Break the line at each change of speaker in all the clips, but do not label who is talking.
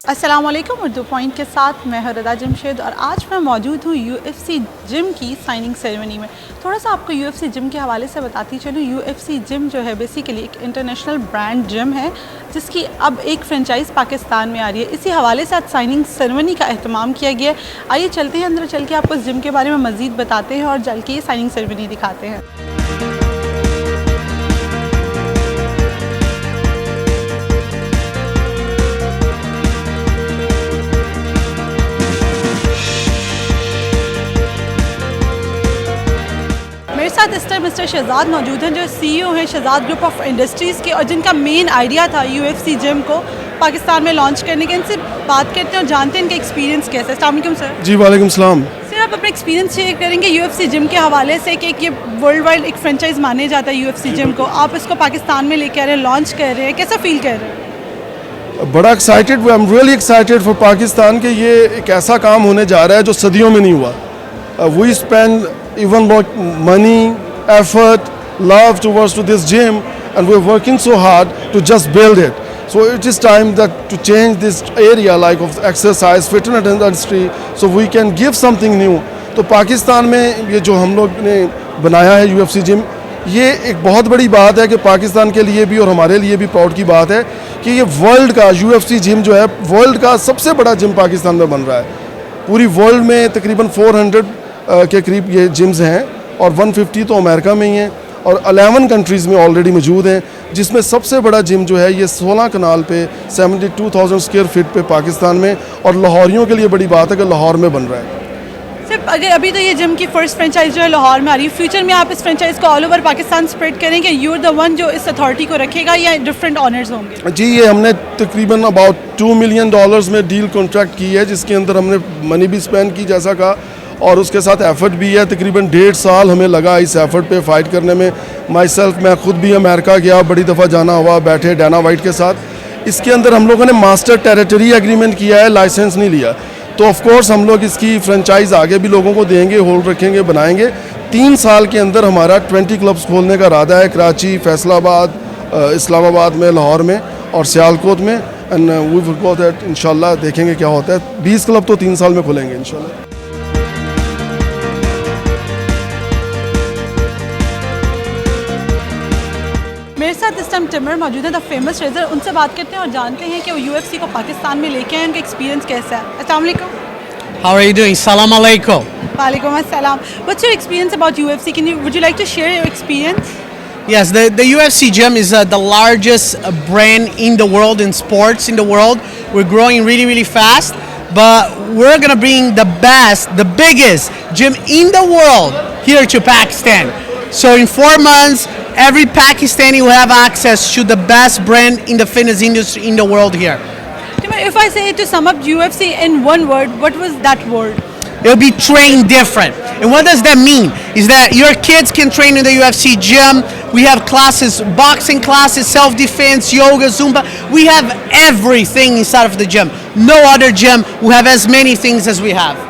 अस्सलाम वालेकुम। उर्दू पॉइंट के साथ मैं हूं रदा जमशेद और आज मैं मौजूद हूं UFC जिम की साइनिंग सेरेमनी में। थोड़ा सा आपको UFC जिम के हवाले से बताती चलूँ। UFC जिम जो है बेसिकली एक इंटरनेशनल ब्रांड जिम है जिसकी अब एक फ्रेंचाइज़ पाकिस्तान में आ रही है। इसी हवाले से आज साइनिंग सेरेमनी का अहतमाम किया गया है। आइए चलते हैं अंदर, चल के आपको इस जिम के बारे में मज़ीद बताते हैं और चल के साइनिंग सेरेमनी दिखाते हैं। मेरे साथ इस टाइम मिस्टर शहजाद मौजूद हैं जो CEO हैं शहजाद ग्रुप ऑफ इंडस्ट्रीज़ के और जिनका मेन आइडिया था UFC जिम को पाकिस्तान में लॉन्च करने के। इनसे बात करते हैं और जानते हैं इनका एक्सपीरियंस कैसा है। अस्सलाम वालेकुम सर।
जी वालेकुम सलाम।
सर आप अपना एक्सपीरियंस शेयर करेंगे UFC जिम के हवाले से कि ये वर्ल्ड वाइड एक फ्रेंचाइज माने जाता है UFC जिम को, आप इसको पाकिस्तान में लेके आ रहे हैं, लॉन्च कर रहे हैं, कैसा फील कर रहे हैं?
बड़ा excited, I am really excited for Pakistan के ये एक ऐसा काम होने जा रहा है जो सदियों में नहीं हुआ। We spend even more money, effort, love towards to this gym, and we're working so hard to just build it. So it is time that to change this area like of exercise, fitness industry, so we can give something new. तो पाकिस्तान में ये जो हम लोग ने बनाया है UFC gym, ये एक बहुत बड़ी बात है कि पाकिस्तान के लिए भी और हमारे लिए भी प्राउड की बात है कि ये वर्ल्ड का UFC जिम जो है वर्ल्ड का सबसे बड़ा जिम पाकिस्तान में बन रहा है। पूरी वर्ल्ड में तकरीबन 400 के करीब ये जिम्स हैं और 150 तो अमेरिका में ही हैं और 11 कंट्रीज़ में ऑलरेडी मौजूद हैं, जिसमें सबसे बड़ा जिम जो है ये 16 कनाल पे 72,000 स्क्वायर फीट पे पाकिस्तान में, और लाहौरियों के लिए बड़ी बात है कि लाहौर में बन रहा है।
सिर्फ अगर अभी तो ये जिम की फर्स्ट फ्रेंचाइज जो है लाहौर में आ रही है, फ्यूचर में आप इस फ्रेंचाइज को ऑल ओवर पाकिस्तान स्प्रेड करेंगे, यू आर द वन जो इस अथॉरिटी को रखेगा या डिफरेंट ऑनर्स होंगे?
जी, ये हमने तकरीबन अबाउट $2 मिलियन में डील कॉन्ट्रैक्ट की है, जिसके अंदर हमने मनी भी स्पेंड की जैसा कहा, और उसके साथ एफर्ट भी है। तकरीबन 1.5 साल हमें लगा इस एफर्ट पे फाइट करने में। मैं खुद भी अमेरिका गया, बड़ी दफ़ा जाना हुआ, बैठे डाना वाइट के साथ। इसके अंदर हम लोगों ने मास्टर टेरिटरी एग्रीमेंट किया है, लाइसेंस नहीं लिया। तो ऑफ कोर्स हम लोग इसकी फ्रेंचाइज आगे भी लोगों को देंगे, होल्ड रखेंगे, बनाएंगे। 3 साल के अंदर हमारा 20 क्लब्स खोलने का इरादा है, कराची, फैसलाबाद, इस्लामाबाद में, लाहौर में और सियालकोट में। And we will go that इंशाल्लाह, देखेंगे क्या होता है। 20 क्लब तो 3 साल में खुलेंगे इंशाल्लाह।
मेरे साथ इस टाइम टिमर मौजूद है, द फेमस रेजर। उनसे बात करते हैं और जानते हैं कि वो UFC को पाकिस्तान में लेके आए, उनका एक्सपीरियंस कैसा है। अस्सलाम वालेकुम।
How are you doing? Salam alaikum.
वालेकुम अस्सलाम। What's your experience about UFC? Would you like to share your experience?
Yes, the UFC gym is the largest brand in the world, in sports in the world. We're growing really, really fast, but we're gonna bring the best, the biggest gym in the world here to Pakistan. So in 4 months, every Pakistani will have access to the best brand in the fitness industry in the world here.
If I say to sum up UFC in one word, what was that word?
It'll be trained different. And what does that mean? Is that your kids can train in the UFC gym. We have classes, boxing classes, self-defense, yoga, Zumba. We have everything inside of the gym. No other gym will have as many things as we have.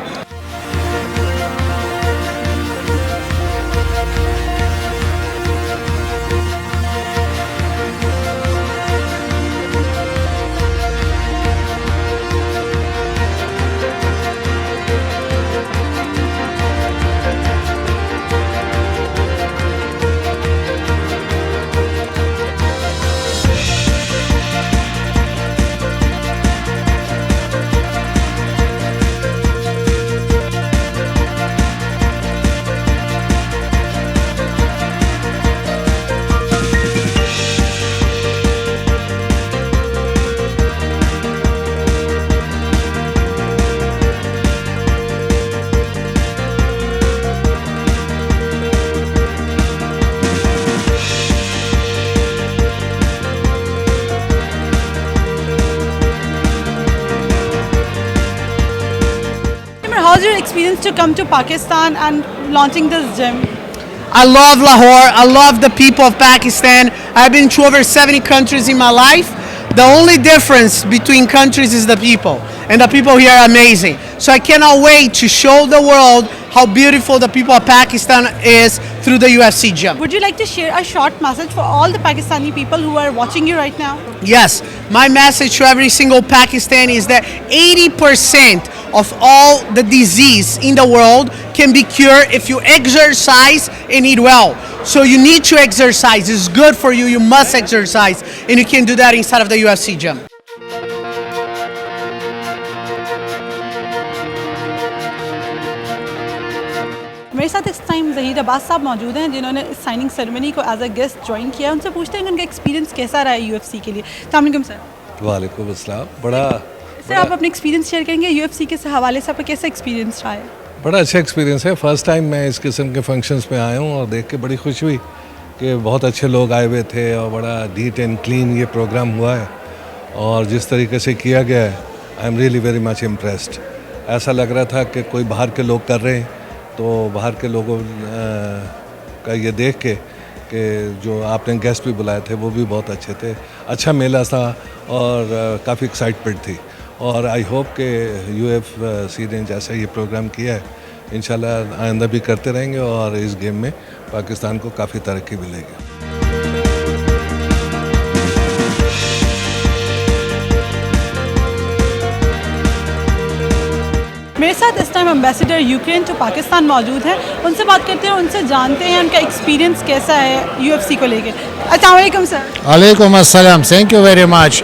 was your experience to come to Pakistan and launching this gym?
I love Lahore. I love the people of Pakistan. I've been to over 70 countries in my life. The only difference between countries is the people. And the people here are amazing. So I cannot wait to show the world how beautiful the people of Pakistan is through the UFC gym.
Would you like to share a short message for all the Pakistani people who are watching you right now?
Yes, my message to every single Pakistani is that 80% of all the disease in the world can be cured if you exercise and eat well. So you need to exercise. It's good for you. You must exercise. And you can do that inside of the UFC gym.
मेरे साथ इस time Zaheer Abbas साहब मौजूद हैं जिन्होंने इस signing ceremony को as a guest join किया। उनसे पूछते हैं कि उनका एक्सपीरियंस कैसा रहा है यूएफसी के लिए। अस्सलाम सर।
वालेकुम अस्सलाम। बड़ा
सर आप अपने एक्सपीरियंस शेयर करेंगे यूएफसी के हवाले से आपका कैसा एक्सपीरियंस रहा है?
बड़ा अच्छा एक्सपीरियंस है। फर्स्ट टाइम मैं इस किस्म के फंक्शंस में आया हूँ और देख के बड़ी खुशी हुई कि बहुत अच्छे लोग आए हुए थे और बड़ा नीट एंड क्लीन ये प्रोग्राम हुआ है और जिस तरीके से किया गया है I am really very much impressed. ऐसा लग रहा था कि कोई बाहर के लोग कर रहे हैं तो बाहर के लोगों का ये देख के कि जो आपने गेस्ट भी बुलाए थे वो भी बहुत अच्छे थे। अच्छा मेला था और काफ़ी एक्साइटमेंट थी और आई होप कि UFC ने जैसा ये प्रोग्राम किया है इंशाल्लाह आइंदा भी करते रहेंगे और इस गेम में पाकिस्तान को काफ़ी तरक्की मिलेगी।
मेरे साथ इस time ambassador Ukraine to Pakistan मौजूद हैं। उनसे बात करते हैं, उनसे जानते हैं उनका एक्सपीरियंस कैसा है यूएफसी को लेके। अस्सलाम वालेकुम sir.
Alaikum assalam. Thank you very much.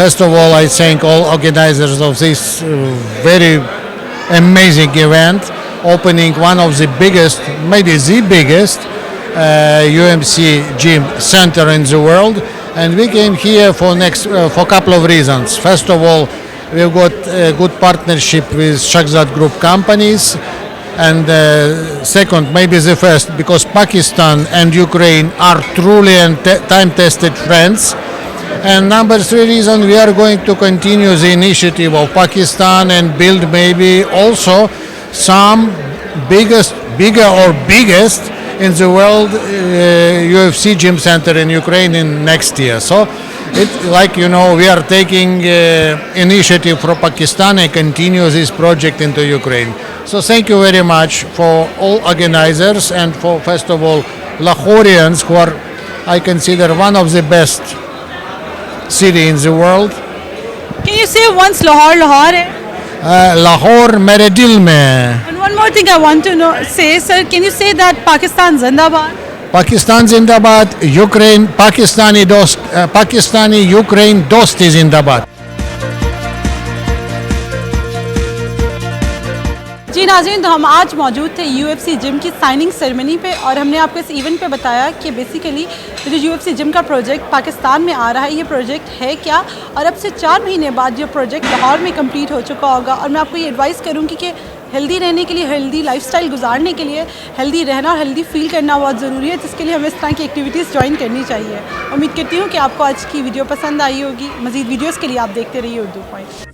First of all, I thank all organizers of this very amazing event, opening one of the biggest, maybe the biggest UMC gym center in the world. And we came here for a couple of reasons. First of all, we've got a good partnership with Shahzad Group companies. And second, maybe the first, because Pakistan and Ukraine are truly and time-tested friends. And number three reason, we are going to continue the initiative of Pakistan and build maybe also some bigger or biggest in the world UFC gym center in Ukraine in next year. So, like you know, we are taking initiative from Pakistan and continue this project into Ukraine. So thank you very much for all organizers and for first of all Lahoreans who are, I consider, one of the best city in the world.
Can you say once Lahore hai?
Lahore mere dil mein.
And one more thing I want to know, sir, can you say that Pakistan Zindabad?
Pakistan Zindabad, Ukraine, Pakistani Ukraine Dosti Zindabad.
जी नाज़रीन, तो हम आज मौजूद थे UFC gym की signing ceremony पे और हमने आपको इस इवेंट पे बताया कि बेसिकली जो UFC जिम का प्रोजेक्ट पाकिस्तान में आ रहा है, ये प्रोजेक्ट है क्या और अब से 4 महीने बाद जो प्रोजेक्ट लाहौर में कंप्लीट हो चुका होगा। और मैं आपको ये एडवाइस करूँगी कि हेल्दी रहने के लिए, हेल्दी लाइफस्टाइल गुजारने के लिए हेल्दी रहना और हेल्दी फील करना बहुत ज़रूरी है, जिसके लिए हमें इस तरह की एक्टिविटीज़ ज्वाइन करनी चाहिए। उम्मीद करती हूँ कि आपको आज की वीडियो पसंद आई होगी। मज़ीद वीडियोज़ के लिए आप देखते रहिए उर्दू पॉइंट।